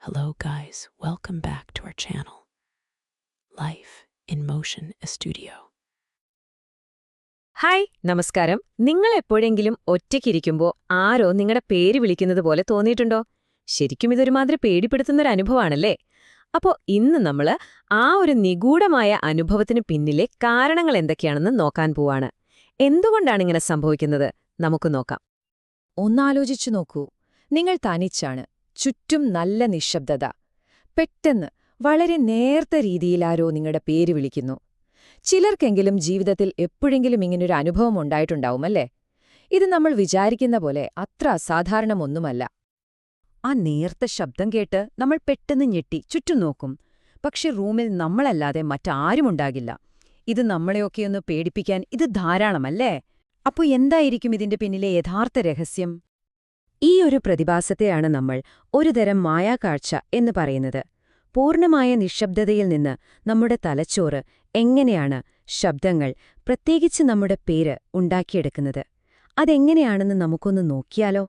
Hello, guys. Welcome back to our channel, Life in Motion a Studio. Hi നമസ്കാരം. നിങ്ങൾ എപ്പോഴെങ്കിലും ഒറ്റയ്ക്കിരിക്കുമ്പോൾ ആരോ നിങ്ങളുടെ പേര് വിളിക്കുന്നത് പോലെ തോന്നിയിട്ടുണ്ടോ? ശരിക്കും ഇതൊരുമാതിരി പേടിപ്പെടുത്തുന്നൊരു അനുഭവമാണല്ലേ? അപ്പോൾ ഇന്ന് നമ്മൾ ആ ഒരു നിഗൂഢമായ അനുഭവത്തിന് പിന്നിലെ കാരണങ്ങൾ എന്തൊക്കെയാണെന്ന് നോക്കാൻ പോവാണ്. എന്തുകൊണ്ടാണ് ഇങ്ങനെ സംഭവിക്കുന്നത്? നമുക്ക് നോക്കാം. ഒന്നാലോചിച്ചു നോക്കൂ. നിങ്ങൾ തനിച്ചാണ്, ചുറ്റും നല്ല നിശബ്ദത. പെട്ടെന്ന് വളരെ നേർത്ത രീതിയിലാരോ നിങ്ങളുടെ പേര് വിളിക്കുന്നു. ചിലർക്കെങ്കിലും ജീവിതത്തിൽ എപ്പോഴെങ്കിലും ഇങ്ങനൊരു അനുഭവം ഉണ്ടായിട്ടുണ്ടാവുമല്ലേ? ഇത് നമ്മൾ വിചാരിക്കുന്ന പോലെ അത്ര അസാധാരണമൊന്നുമല്ല. ആ നേർത്ത ശബ്ദം കേട്ട് നമ്മൾ പെട്ടെന്ന് ഞെട്ടി ചുറ്റും നോക്കും. പക്ഷെ റൂമിൽ നമ്മളല്ലാതെ മറ്റാരുമുണ്ടാകില്ല. ഇത് നമ്മളെയൊക്കെയൊന്ന് പേടിപ്പിക്കാൻ ഇത് ധാരാളമല്ലേ? അപ്പോ എന്തായിരിക്കും ഇതിന്റെ പിന്നിലെ യഥാർത്ഥ രഹസ്യം? ഈ ഒരു പ്രതിഭാസത്തെയാണ് നമ്മൾ ഒരുതരം മായാക്കാഴ്ച എന്ന് പറയുന്നത്. പൂർണ്ണമായ നിശബ്ദതയിൽ നിന്ന് നമ്മുടെ തലച്ചോറ് എങ്ങനെയാണ് ശബ്ദങ്ങൾ, പ്രത്യേകിച്ച് നമ്മുടെ പേര് ഉണ്ടാക്കിയെടുക്കുന്നത്? അതെങ്ങനെയാണെന്ന് നമുക്കൊന്ന് നോക്കിയാലോ?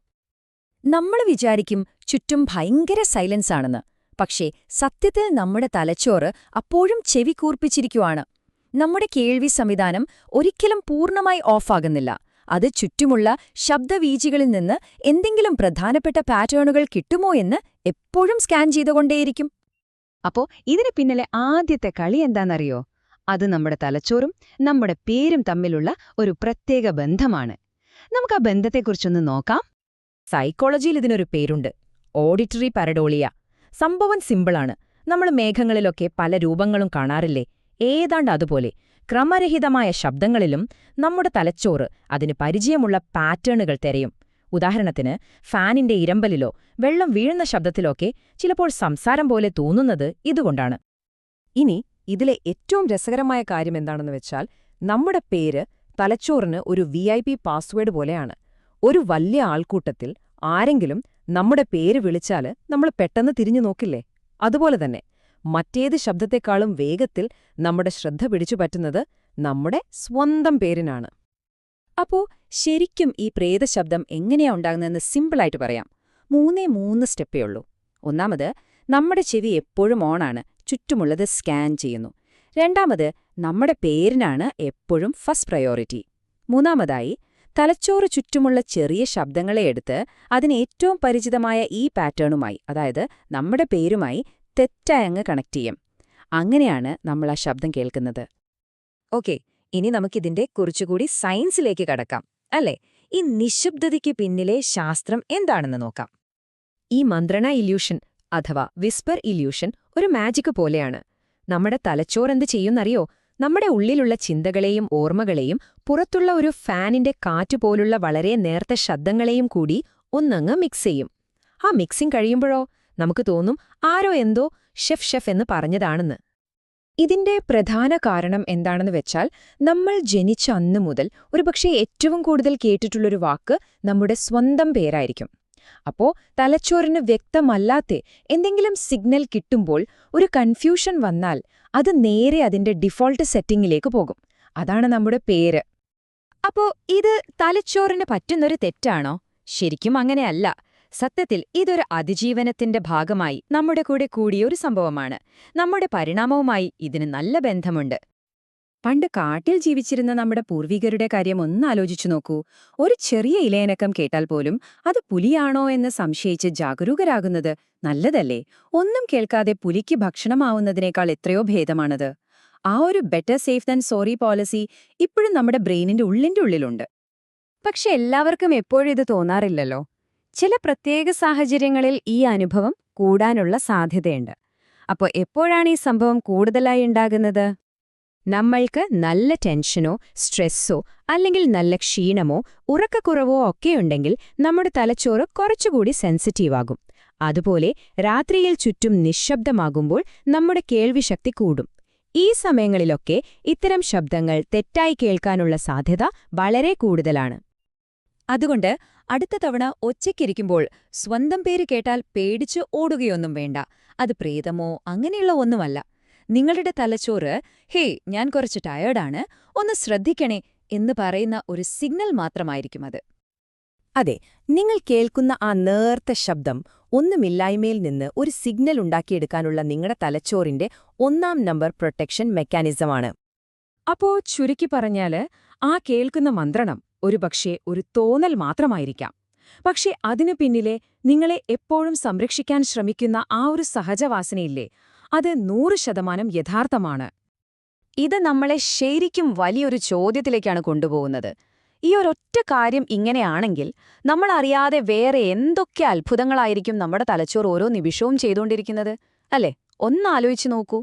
നമ്മൾ വിചാരിക്കും ചുറ്റും ഭയങ്കര സൈലൻസ് ആണെന്ന്. പക്ഷേ സത്യത്തിൽ നമ്മുടെ തലച്ചോറ് അപ്പോഴും ചെവി കൂർപ്പിച്ചിരിക്കുവാണ്. നമ്മുടെ കേൾവി സംവിധാനം ഒരിക്കലും പൂർണ്ണമായി ഓഫാകുന്നില്ല. അത് ചുറ്റുമുള്ള ശബ്ദവീചികളിൽ നിന്ന് എന്തെങ്കിലും പ്രധാനപ്പെട്ട പാറ്റേണുകൾ കിട്ടുമോ എന്ന് എപ്പോഴും സ്കാൻ ചെയ്തുകൊണ്ടേയിരിക്കും. അപ്പോ ഇതിന് പിന്നിലെ ആദ്യത്തെ കളി എന്താണെന്നറിയോ? അത് നമ്മുടെ തലച്ചോറും നമ്മുടെ പേരും തമ്മിലുള്ള ഒരു പ്രത്യേക ബന്ധമാണ്. നമുക്ക് ആ ബന്ധത്തെക്കുറിച്ചൊന്ന് നോക്കാം. സൈക്കോളജിയിൽ ഇതിനൊരു പേരുണ്ട്, ഓഡിറ്ററി പാരഡോളിയ. സംഭവം സിമ്പിളാണ്. നമ്മൾ മേഘങ്ങളിലൊക്കെ പല രൂപങ്ങളും കാണാറില്ലേ? ഏതാണ്ട് അതുപോലെ ക്രമരഹിതമായ ശബ്ദങ്ങളിലും നമ്മുടെ തലച്ചോറ് അതിന് പരിചയമുള്ള പാറ്റേണുകൾ തിരയും. ഉദാഹരണത്തിന്, ഫാനിന്റെ ഇരമ്പലിലോ വെള്ളം വീഴുന്ന ശബ്ദത്തിലൊക്കെ ചിലപ്പോൾ സംസാരം പോലെ തോന്നുന്നത് ഇതുകൊണ്ടാണ്. ഇനി ഇതിലെ ഏറ്റവും രസകരമായ കാര്യം എന്താണെന്ന് വെച്ചാൽ, നമ്മുടെ പേര് തലച്ചോറിന് ഒരു VIP പാസ്വേഡ് പോലെയാണ്. ഒരു വലിയ ആൾക്കൂട്ടത്തിൽ ആരെങ്കിലും നമ്മുടെ പേര് വിളിച്ചാല് നമ്മൾ പെട്ടെന്ന് തിരിഞ്ഞു നോക്കില്ലേ? അതുപോലെ തന്നെ മറ്റേത് ശബ്ദത്തെക്കാളും വേഗത്തിൽ നമ്മുടെ ശ്രദ്ധ പിടിച്ചുപറ്റുന്നത് നമ്മുടെ സ്വന്തം പേരിനാണ്. അപ്പോ ശരിക്കും ഈ പ്രേതശബ്ദം എങ്ങനെയാ ഉണ്ടാകുന്നതെന്ന് സിമ്പിളായിട്ട് പറയാം. 3 സ്റ്റെപ്പേ ഉള്ളൂ. ഒന്നാമത്, നമ്മുടെ ചെവി എപ്പോഴും ഓണാണ്, ചുറ്റുമുള്ളത് സ്കാൻ ചെയ്യുന്നു. രണ്ടാമത്, നമ്മുടെ പേരിനാണ് എപ്പോഴും ഫസ്റ്റ് പ്രയോറിറ്റി. മൂന്നാമതായി, തലച്ചോറ് ചുറ്റുമുള്ള ചെറിയ ശബ്ദങ്ങളെ എടുത്ത് അതിന് ഏറ്റവും പരിചിതമായ ഈ പാറ്റേണുമായി, അതായത് നമ്മുടെ പേരുമായി തെറ്റായങ്ങ് കണക്ട് ചെയ്യും. അങ്ങനെയാണ് നമ്മൾ ആ ശബ്ദം കേൾക്കുന്നത്. ഓക്കെ, ഇനി നമുക്കിതിന്റെ കുറച്ചുകൂടി സയൻസിലേക്ക് കടക്കാം, അല്ലേ? ഈ നിശബ്ദതയ്ക്ക് പിന്നിലെ ശാസ്ത്രം എന്താണെന്ന് നോക്കാം. ഈ മന്ത്രണ ഇല്യൂഷൻ അഥവാ വിസ്പർ ഇല്യൂഷൻ ഒരു മാജിക് പോലെയാണ്. നമ്മുടെ തലച്ചോറെന്ത് ചെയ്യുന്നറിയോ? നമ്മുടെ ഉള്ളിലുള്ള ചിന്തകളെയും ഓർമ്മകളെയും പുറത്തുള്ള ഒരു ഫാനിന്റെ കാറ്റുപോലുള്ള വളരെ നേർത്ത ശബ്ദങ്ങളെയും കൂടി ഒന്നങ്ങ് മിക്സ് ചെയ്യും. ആ മിക്സിംഗ് കഴിയുമ്പോഴോ നമുക്ക് തോന്നും ആരോ എന്തോ ഷെഫ് എന്ന് പറഞ്ഞതാണെന്ന്. ഇതിന്റെ പ്രധാന കാരണം എന്താണെന്ന് വെച്ചാൽ, നമ്മൾ ജനിച്ച അന്നു മുതൽ ഒരുപക്ഷെ ഏറ്റവും കൂടുതൽ കേട്ടിട്ടുള്ളൊരു വാക്ക് നമ്മുടെ സ്വന്തം പേരായിരിക്കും. അപ്പോ തലച്ചോറിന് വ്യക്തമല്ലാത്ത എന്തെങ്കിലും സിഗ്നൽ കിട്ടുമ്പോൾ ഒരു കൺഫ്യൂഷൻ വന്നാൽ അത് നേരെ അതിന്റെ ഡിഫോൾട്ട് സെറ്റിംഗിലേക്ക് പോകും. അതാണ് നമ്മുടെ പേര്. അപ്പോ ഇത് തലച്ചോറിന് പറ്റുന്നൊരു തെറ്റാണോ? ശരിക്കും അങ്ങനെയല്ല. സത്യത്തിൽ ഇതൊരു അതിജീവനത്തിന്റെ ഭാഗമായി നമ്മുടെ കൂടെ കൂടിയൊരു സംഭവമാണ്. നമ്മുടെ പരിണാമവുമായി ഇതിന് നല്ല ബന്ധമുണ്ട്. പണ്ട് കാട്ടിൽ ജീവിച്ചിരുന്ന നമ്മുടെ പൂർവികരുടെ കാര്യം ഒന്നാലോചിച്ചു നോക്കൂ. ഒരു ചെറിയ ഇലയനക്കം കേട്ടാൽ പോലും അത് പുലിയാണോ എന്ന് സംശയിച്ച് ജാഗരൂകരാകുന്നത് നല്ലതല്ലേ? ഒന്നും കേൾക്കാതെ പുലിക്ക് ഭക്ഷണമാവുന്നതിനേക്കാൾ എത്രയോ ഭേദമാണത്. ആ ഒരു better safe than sorry policy ഇപ്പോഴും നമ്മുടെ ബ്രെയിനിന്റെ ഉള്ളിലുണ്ട്. പക്ഷെ എല്ലാവർക്കും എപ്പോഴും ഇത് തോന്നാറില്ലല്ലോ. ചില പ്രത്യേക സാഹചര്യങ്ങളിൽ ഈ അനുഭവം കൂടാനുള്ള സാധ്യതയുണ്ട്. അപ്പോൾ എപ്പോഴാണ് ഈ സംഭവം കൂടുതലായി ഉണ്ടാകുന്നത്? നമ്മൾക്ക് നല്ല ടെൻഷനോ സ്ട്രെസ്സോ അല്ലെങ്കിൽ നല്ല ക്ഷീണമോ ഉറക്കക്കുറവോ ഒക്കെയുണ്ടെങ്കിൽ നമ്മുടെ തലച്ചോറ് കുറച്ചുകൂടി സെൻസിറ്റീവാകും. അതുപോലെ രാത്രിയിൽ ചുറ്റും നിശബ്ദമാകുമ്പോൾ നമ്മുടെ കേൾവിശക്തി കൂടും. ഈ സമയങ്ങളിലൊക്കെ ഇത്തരം ശബ്ദങ്ങൾ തെറ്റായി കേൾക്കാനുള്ള സാധ്യത വളരെ കൂടുതലാണ്. അതുകൊണ്ട് അടുത്ത തവണ ഒറ്റയ്ക്കിരിക്കുമ്പോൾ സ്വന്തം പേര് കേട്ടാൽ പേടിച്ച് ഓടുകയൊന്നും വേണ്ട. അത് പ്രേതമോ അങ്ങനെയുള്ള ഒന്നുമല്ല. നിങ്ങളുടെ തലച്ചോറ് ഹേ, ഞാൻ കുറച്ച് ടയേർഡാണ്, ഒന്ന് ശ്രദ്ധിക്കണേ എന്ന് പറയുന്ന ഒരു സിഗ്നൽ മാത്രമായിരിക്കും അത്. അതെ, നിങ്ങൾ കേൾക്കുന്ന ആ നേർത്ത ശബ്ദം ഒന്നുമില്ലായ്മയിൽ നിന്ന് ഒരു സിഗ്നൽ ഉണ്ടാക്കിയെടുക്കാനുള്ള നിങ്ങളുടെ തലച്ചോറിന്റെ 1-ാം നമ്പർ പ്രൊട്ടക്ഷൻ മെക്കാനിസമാണ്. അപ്പോ ചുരുക്കി പറഞ്ഞാല് ആ കേൾക്കുന്ന മന്ത്രണം ഒരുപക്ഷേ ഒരു തോന്നൽ മാത്രമായിരിക്കാം. പക്ഷെ അതിനു പിന്നിലെ നിങ്ങളെ എപ്പോഴും സംരക്ഷിക്കാൻ ശ്രമിക്കുന്ന ആ ഒരു സഹജവാസനയില്ലേ, അത് 100% യഥാർത്ഥമാണ്. ഇത് നമ്മളെ ശരിക്കും വലിയൊരു ചോദ്യത്തിലേക്കാണ് കൊണ്ടുപോകുന്നത്. ഈ ഒരൊറ്റ കാര്യം ഇങ്ങനെയാണെങ്കിൽ നമ്മളറിയാതെ വേറെ എന്തൊക്കെ അത്ഭുതങ്ങളായിരിക്കും നമ്മുടെ തലച്ചോർ ഓരോ നിമിഷവും ചെയ്തുകൊണ്ടിരിക്കുന്നത്, അല്ലേ? ഒന്നാലോചിച്ച് നോക്കൂ.